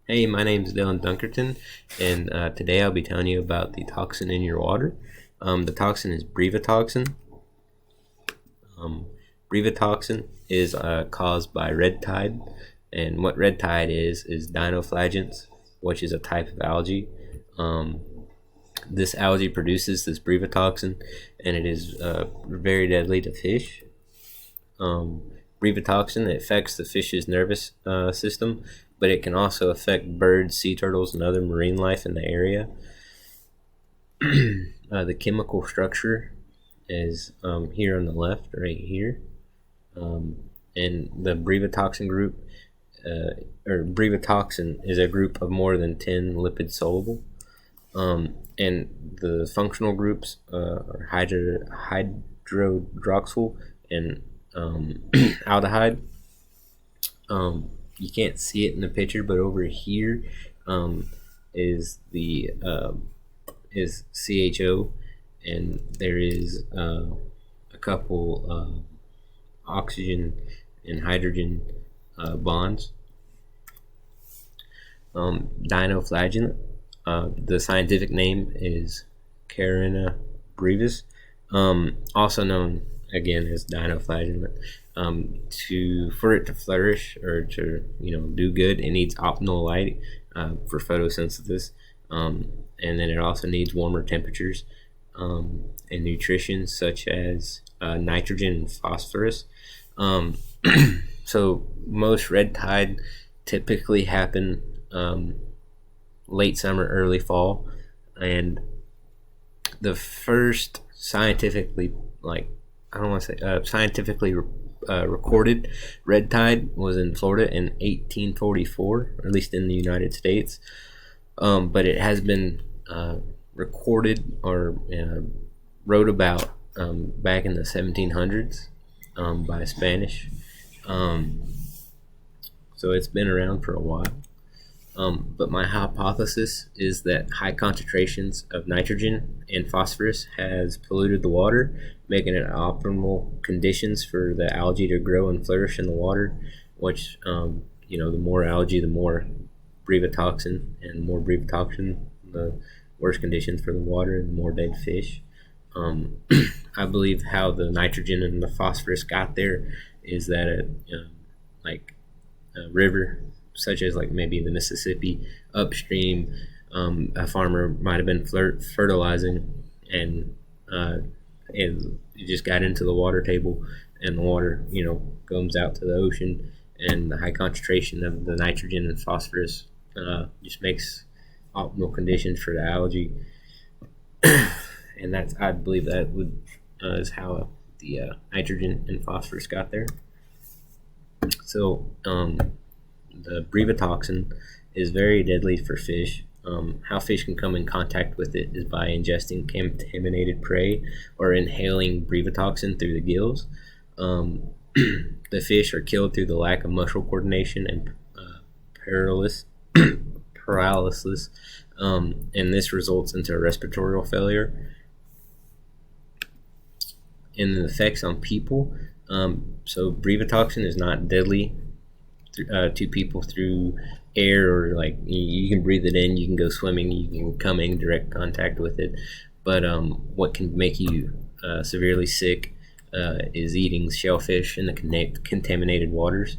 Hey, my name is Dylan Dunkerton, and today I'll be telling you about the toxin in your water. The toxin is Brevetoxin. Um, Brevetoxin is caused by red tide, and what red tide is dinoflagellates, which is a type of algae. Um, this algae produces this Brevetoxin, and it is very deadly to fish. Um, Brevetoxin affects the fish's nervous system, but it can also affect birds, sea turtles, and other marine life in the area. The chemical structure is here on the left, right here. And the Brevetoxin group, or Brevetoxin, is a group of more than 10 lipid soluble. And the functional groups are hydroxyl and aldehyde. You can't see it in the picture, but over here is the is CHO, and there is a couple oxygen and hydrogen bonds. Dinoflagellate. The scientific name is Carina brevis, also known again as dinoflagellate. For it to flourish or to do good, it needs optimal light for photosynthesis, and then it also needs warmer temperatures and nutrition such as nitrogen and phosphorus. So most red tide typically happen late summer, early fall, and the first scientifically, I don't want to say scientifically recorded red tide was in Florida in 1844, or at least in the United States. But it has been recorded or wrote about back in the 1700s by Spanish. So it's been around for a while. But my hypothesis is that high concentrations of nitrogen and phosphorus has polluted the water, making it optimal conditions for the algae to grow and flourish in the water. Which, the more algae, the more Brevetoxin, and the more Brevetoxin, the worse conditions for the water and the more dead fish. I believe how the nitrogen and the phosphorus got there is that a river such as maybe the Mississippi upstream, a farmer might have been fertilizing, and it just got into the water table, and the water comes out to the ocean, and the high concentration of the nitrogen and phosphorus just makes optimal conditions for the algae. And I believe that is how the nitrogen and phosphorus got there. So the Brevetoxin is very deadly for fish. How fish can come in contact with it is by ingesting contaminated prey or inhaling Brevetoxin through the gills. The fish are killed through the lack of muscle coordination and paralysis, and this results into respiratory failure. And the effects on people. So Brevetoxin is not deadly to people through air, or you can breathe it in, you can go swimming, you can come in direct contact with it. But what can make you severely sick is eating shellfish in the contaminated waters.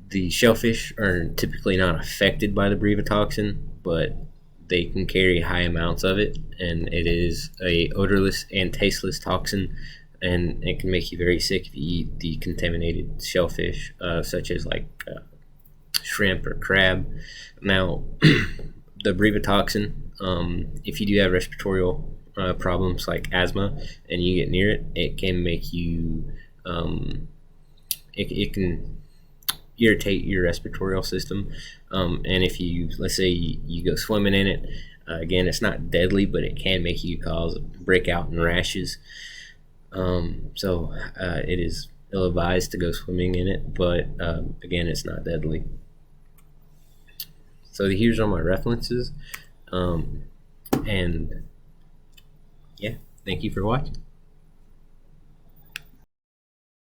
The shellfish are typically not affected by the Brevetoxin, but they can carry high amounts of it, and it is a odorless and tasteless toxin, and it can make you very sick if you eat the contaminated shellfish, such as shrimp or crab. Now, the Brevetoxin, if you do have respiratory problems like asthma and you get near it, it can make you, it can irritate your respiratory system. And if let's say you go swimming in it, again, it's not deadly, but it can make you cause breakout and rashes. So it is ill-advised to go swimming in it, but again, it's not deadly. So here's all my references, and yeah, thank you for watching.